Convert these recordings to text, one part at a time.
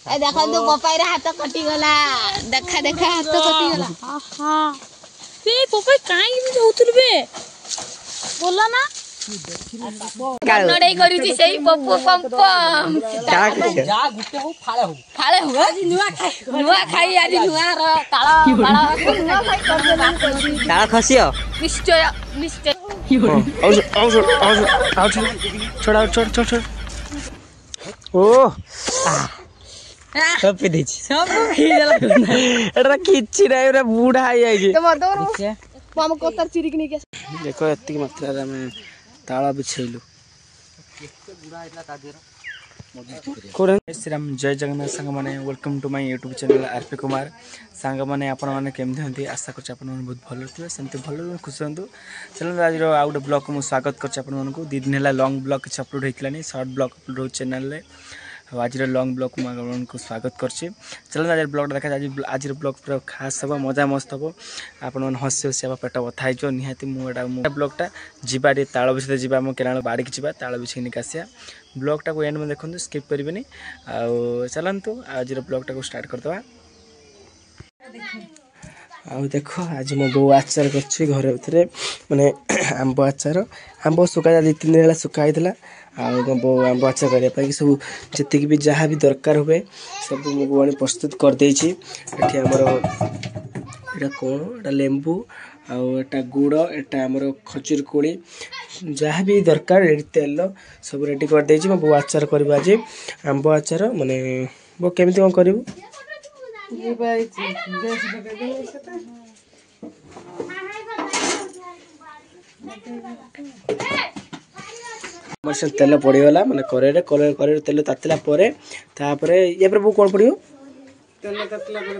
ए देखो तो पपाई रे हाथ कटि गला देखा देखा हाथ कटि गला आहा बे पपाई काई भी होतुल बे बोला ना नडे करी छी सेही पप्पू पंपम का जा गुटे हो फाळे हो आज नुआ खाई आज नुआ रो ताळा नुआ खाई कर दे ताळा खसियो निश्चय निश्चय आओ छोड़ ओ सब पे देछि सब पी देला एटा किछि नै रे बूढ़ा आइ आइ तो मदर हम कोतर चिरी के नहीं देखो एतिक मात्रा रे हम ताला बिछैलु कोरे श्रीराम जय जगन्नाथ संग माने welcome to my YouTube channel RP Kumar संग माने आपण माने केमथि हंती आशा करछ आपण माने बहुत भलो थिबे सेमते भलो खुश हंतु चैनल आज रो आउट ब्लॉग को मु स्वागत करछ आपण मानको 2 दिन हला लॉन्ग ब्लॉग किछ अपलोड हेतलानी शॉर्ट ब्लॉग अपलोड हो चैनल रे आज लॉन्ग ब्लॉग को आपको स्वागत करछि चलो आज ब्लॉग देखा आज ब्लॉग पूरा खास सब मजा मस्त हम आपण मन हसी हसी पेट बथा हो निहाती मुझा ब्लॉगटा जीवा ताल बिछे जीवा आम केराल बाड़ी की जीवा ताल बिछे निक आसिया ब्लॉगटा को एंड में देखो स्किप करेंगे आउ चलतु आज ब्लॉगटा को स्टार्ट करदे आउ देख आज मो बो आचार कर घर भितर माने आंब आचार आंब सुखा 2-3 दिन सुखाई आउ बो आंब आचार करने सब जी भी जहाँ भी दरकार हुए सब मो बो प्रस्तुत कर देछि एठी हमर एटा कोन एटा लेंबू आउ एटा गुड़ एटा हमर खजूर कोली जहाँ भी दरकार एठी तेल सब रेडी कर देछि मो बो आचार करबा जे आंब आचार माने बो केमिति कोन करबो ये बाई गैस लगा दे सेटा मरसन तेल पड़ीगला माने करे तेल तातिला परे तापरे ये पर कोन पड़ियो तेल ततला पर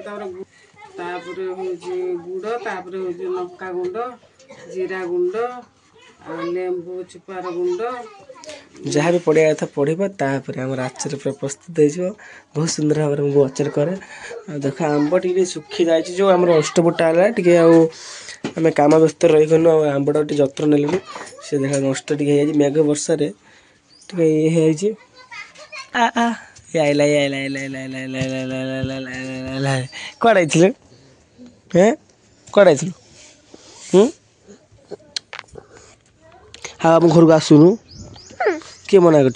तापर हो जे गुड़ तापर हो जे लंका गुंड जीरा गुंड आ लेंबू चुपार गुंड जहाँ भी पड़िया था पड़वा तापर आम आचार पूरा प्रस्तुत हो बहुत सुंदर भाव में वो आचार करे देख आंब टे सुखी जाए जो आम अष्टपुटा है टे आम काम व्यस्त रही गलु आंबटा टे जत्न नेलु से देखा नष्ट टे मेघ वर्षा ये कड़े कड़े हाँ आम घर को आसुनु किए मना कर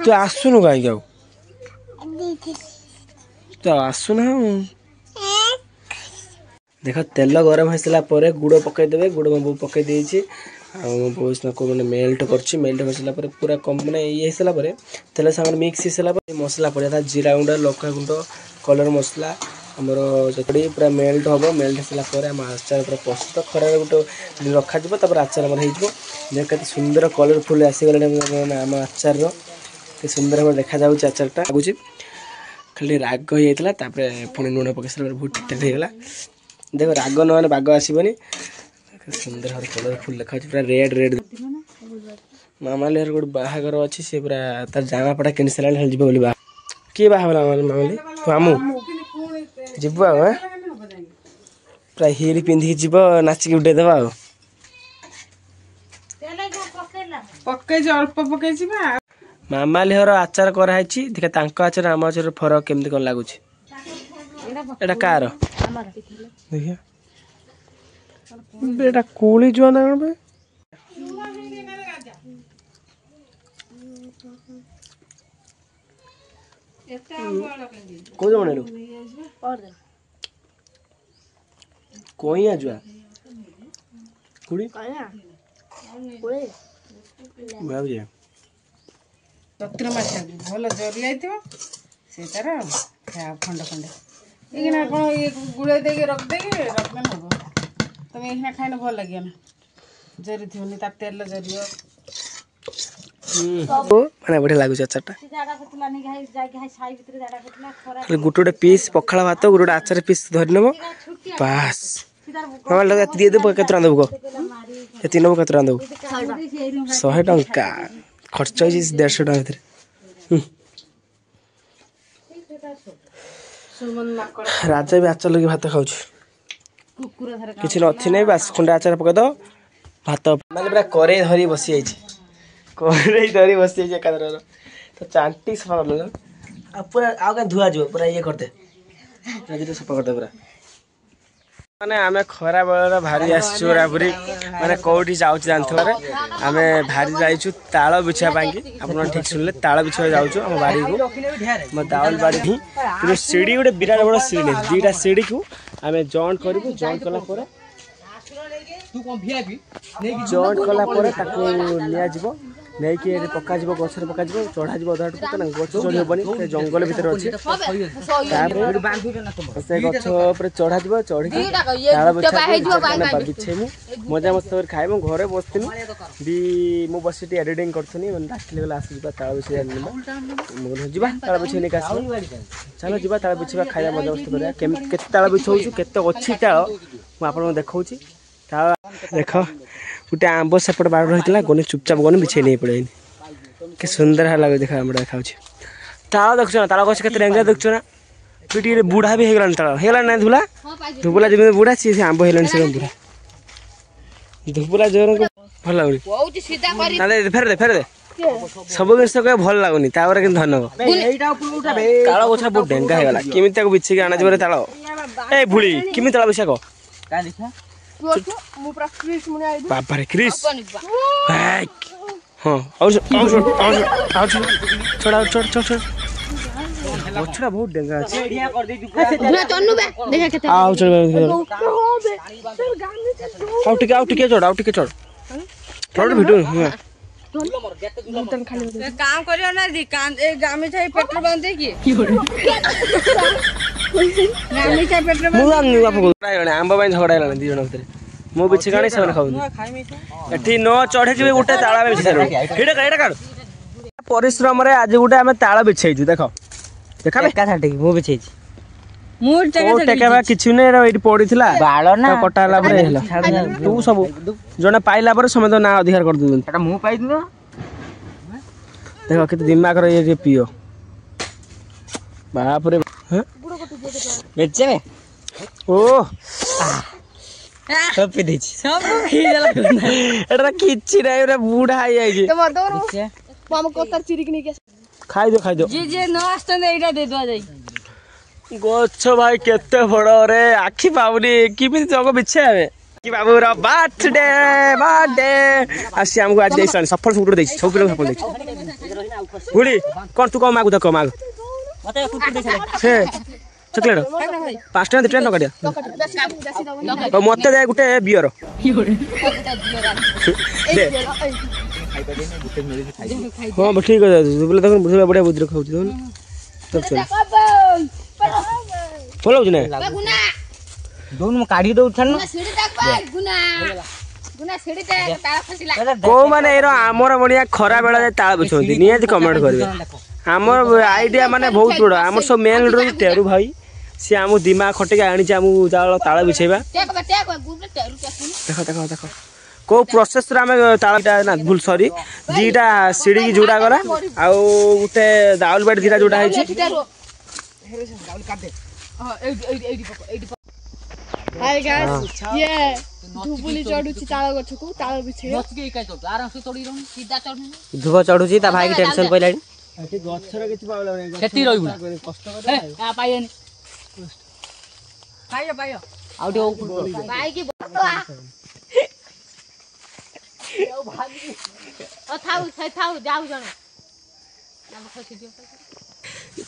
तू आसुनु कहीं तो आसुना देख तेल गरम हो सारा गुड़ पकईदे गुड़ मो बो पकई मो बो को मैंने मेल्ट कर पूरा कम मैंने ये सारापर तेल सागर मिक्स हो सारा मसला पड़ा था जीरा गुंड लंका गुंड कलर मसला आमर जतड़ी पूरा मेल्ट हम मेल्ट हो सारापर आम आचार पूरा प्रस्तुत खरार गोटे रखा आचार आम हो सुंदर कलरफुल आसीगला आम आचार सुंदर भाव देखा जाऊँ आचारटा लगुच खाली राग हो जाता पुणी लुण पकई सारा बहुत ठीक ठाक होगा देख राग न बाग आसबनी सुंदर भाव कलरफुल देखा पूरा रेड रेड मामाली गोटे बाहागर अच्छी सी पूरा तार जामापटा कि सारा जी किए बाहर मामाली तू आमू जीव पूरा हिल पिंधिकी जीव नाचिकी उठे देवा पकई अल्प पकई मामाली हर आचार कराई देखा आचार आम आचार फरक केमती कौन लगुच एटा कार देखिए बेटा कोली जुआ ना बे को जो बनेलु कोई आ जुआ कुड़ी बाबू जी तत्र माछा भल जरी जाइथिबो से तार खंड खंड एखना कोन ये गुड़े देके रख हबो तुम एखना खाइने भल लागियो ना जरी थिबनी ता तेल जरियो माने बढ़िया लागुच आचारटा गोटे पीस पखाड़ भात गोटे आचार पीस धरी नब बास मामा लगा दिए देव के रांधबू कह तीन नब के रांधबू 100 टंका खर्च हो 150 टका भर राजा भी आचार लगे भात खाऊ किसी नथी नहीं बास खुंडा आचार पकईद भात मैंने पूरा करे धरी बसी जाइए कोरे धरी बस एकादर तो चांटी सफा कर लो पूरा आउ क्या धुआ जो पूरा ये करते सफा करते पूरा माने आमे खरा बेला भारी आसछु रापुरी माने कोठी जाउछ जानथबारे आमे भारी जाइछु ताळ बिछा पांगी आपन ठीक सुनले ताळ बिछा जाउछु हम बाड़ी को म दावल बाड़ी ही कि सीढ़ी गोटे बिराट बड़ सीढ़ी नै दीटा सीढ़ी को आमे जॉइंट करबु जॉइंट कला परे तू कोन वीआईपी जॉइंट कला परे ताको लिया जिवो नहीं कि पका जीव गछरे पका जीव चढ़ा जीव अधा टुक ना गछ चढ़ी हेबनी से जंगल भीतर अछि से गछ ऊपर चढ़ा जीव चढ़ी ताळ बिछा बिछेमु मजा मस्त कर खाइबो घरे बसथिनु भी मो बसिटी एडिटिंग करथनी मन डाकले गला आसी जीवा ताळ बिछा निमा जीवा ताळ बिछा ने कास चलो जीवा ताळ बिछा खाइबा मजा मस्त करिया केते ताळ बिछौछु केते अछि ताळ मु आपन देखौछि ताळ देख गोटे आंब सेपट बाड़ रही गने चुपचाप गने बिछे नहीं पड़े कि सुंदर है लगे देखा हमरा देखा ताल देखछ ना ताल गछ के रेंगा देखछ ना पिटी बूढ़ा भी हेगलान ताल हेगलान ना धुला धुबुला जमे बूढ़ा से आंब हेलान से बूढ़ा धुबुला जोर को भल लागुनी बहुत सीधा करी ना दे फेर दे सब जिनस के भल लागुनी तावर कि धन एटा ऊपर उठा बे ताल गछ बहुत डेंगा हेगला किमिति को बिछे के आना जबरे ताल ए भुली किमिति ताल बिछा को का लिखा बाबा रे क्रिस हाँ छोड़ा छोड़ा बहुत डेंगा आउ टिके चढ़ भिडियो काम करियो ना दी कान ए गामी छाई पेट्रोल बांधे की गामी छाई पेट्रोल मु आम बापू आंब बाई झगड़ा हेलानी दी जण भीतर मो बिछ गाणी से खाउनी एठी न चढ़े जिवे गुटे ताळा बिछ हेडा काढ परिश्रम रे आज गुटे हमें ताळा बिछैछु देखो देखा का छाटे मो बिछैछि मूड टेका किछु नै रे एठी पडिथिला बाळ ना कटाला परे हेला तू सब जने पाइला परे समय ना अधिकार कर दउन एटा मु पाइ दिनो देखो केते दिमाग रे ये पियो बाप रे ह बेचे में ओ सब पी दै छी सब पी देला एटा किछि नै रे बूढ़ा आइ आइ जे हम कोतर चिरिक नै के खाइ दो जे न आस्ते नै एटा दे दो जाई गछ भाई केते बड़ रे आखि पाउनी किमिति जग बिछे आवे कि बाबू रा बर्थडे आसी हमको आज देसन सफल सुटर देछि सब किलो सफल देछि गुडी कोन तू को मागु त को माग मते कुकुर देछि से चॉकलेट 5 टका 2 टका नका दिया तो मते दे गुटे बियर दे हां ठीक है बोले देखो बढ़िया बुद्ध खाउछ तो चल बोलो जने गुना दोन में काढी दउ छन सीढ़ी तक गुना गुना सीढ़ी तक ताळ फसिला को माने एरो हमर बढिया खरा बेला जे ताळ बिछोंती नियत कमेंट करबे हमर आइडिया माने बहुत बड़ हमर सब मेन रो टेरू भाई से हम दिमाग खटे के आनी हम ताळ बिछेबा देखो को प्रोसेस रे हम ताळटा ना भूल सॉरी दीटा सीढ़ी जोड़ा गला आ उते दाउल बाड़ी दीटा जोड़ा है छी दाउल काट दे हां एडी हाय गाइस ये धुबुली चढुची ताळ गछको ताळ बिछे नचके काई तो आराम से तोड़ी रहू सीधा चढनु धुबो चढुची ता भाई के टेंशन पइलाडी एठी गछर किछ पावला नै खेती रहिबु ना कष्ट करे आ पाइएनी पाइयो आउटे भाई की थाऊ जाऊ जण नाम खसी दियो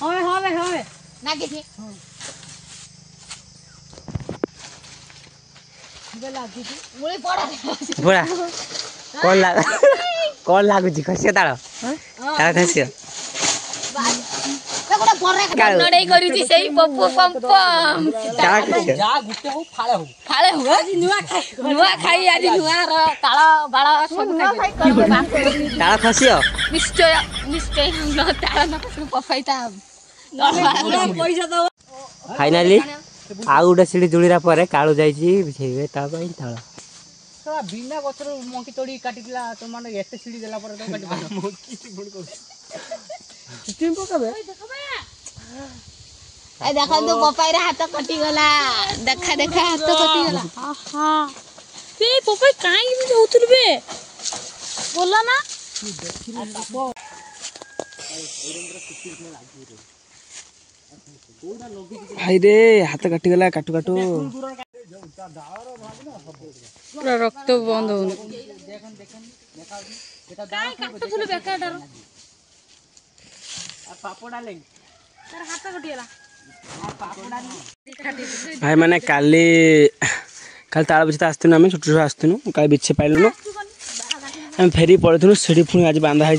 होवे ना के मुळे पड़ा कौन लागु जी खसिया ताळ ताळ खसिया नडे करी छी सेही पप्पू पंपम जा गुटे हो फाळे हो आज नुआ खाई आज नुआ र ताळ बाळ सब खाई ताळ खसिया निश्चय न ताळ न खसु पफाइता पैसा दो फाइनली आ गुटे सीढ़ी जुड़ीरा परे काळू जाईची बिछेबे ता पई ताळ साला बिना गछर मंकी तोड़ी काटिला तो माने एते सीढ़ी देला पर तो काटि पाना मंकी फुण को सिस्टम पकाबे ए देखा तो पपाई रे हाथ कटि गला देखा हाथ कटि गला आहा बे पपाई काई भी होतुल बे बोला ना भाई रे हाथ काटिगला काटू काटू पूरा रक्त बंद हो भाई मैंने काली काल ताल बिछते आसतीन आम छोट छोट आसतीन काल बिछे पाइलुन आम फेरी पड़ू सीढ़ी पुणी आज बांधा है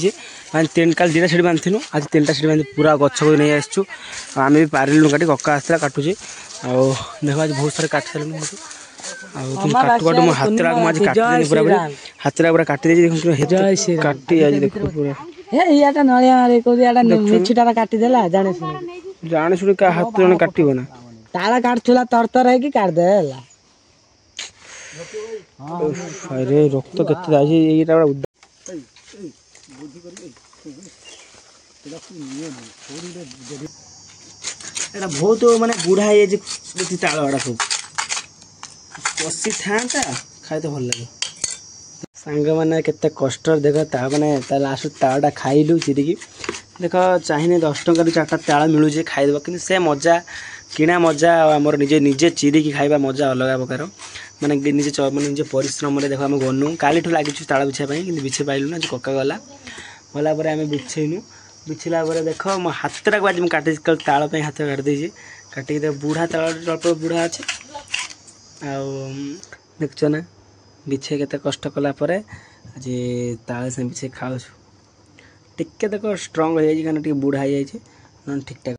तीन काल दुटा सीढ़ी बांधु आज 3टा सीढ़ी बांधि पूरा गछ को नहीं आसचु आम भी पारिलु काटी कका आसला काटुचे देख आज बहुत सारे काटी सारे काटू काटू मो हाथ आज काटी पूरा हाथ पूरा काटी काटी आज देख पूरा जाने शुणी क्या हाथ जन काटो ना ताला काटुला तरतर है कि काट दे अरे रक्त केते जाई एटा एटा बहुत माने बुढ़ा है जे ताल वाडा सब कसी था खाए तो भल लगे सांग मैंने केते कष्ट देख ता माने ता लास्ट तालटा खाइलु चिरिकी देख चाहिए 10 टंका 4टा ताल मिलूचे खाईदेव कि से मजा किणा मजा आमर निजे निजे चिरिकी खाଇବା मजा अलग प्रकार माने निजे माने निजे परिश्रम देख आम गनु काली लगे ताल बिछाई कि बिछे पाइलु ना कका गला गला आम बिछेनु बिछला देख मो हाथटा को आज मुझे काटी ताल हाथ काटिदे काटिक बुढ़ा ताल अल्प बुढ़ा अच्छे देख ना बिछे केते कष्ट कला आज ताल से बिछे खाऊ टिके देख स्ट्रंग हो जाए बुढ़ा हो जाए ठीक ठाक।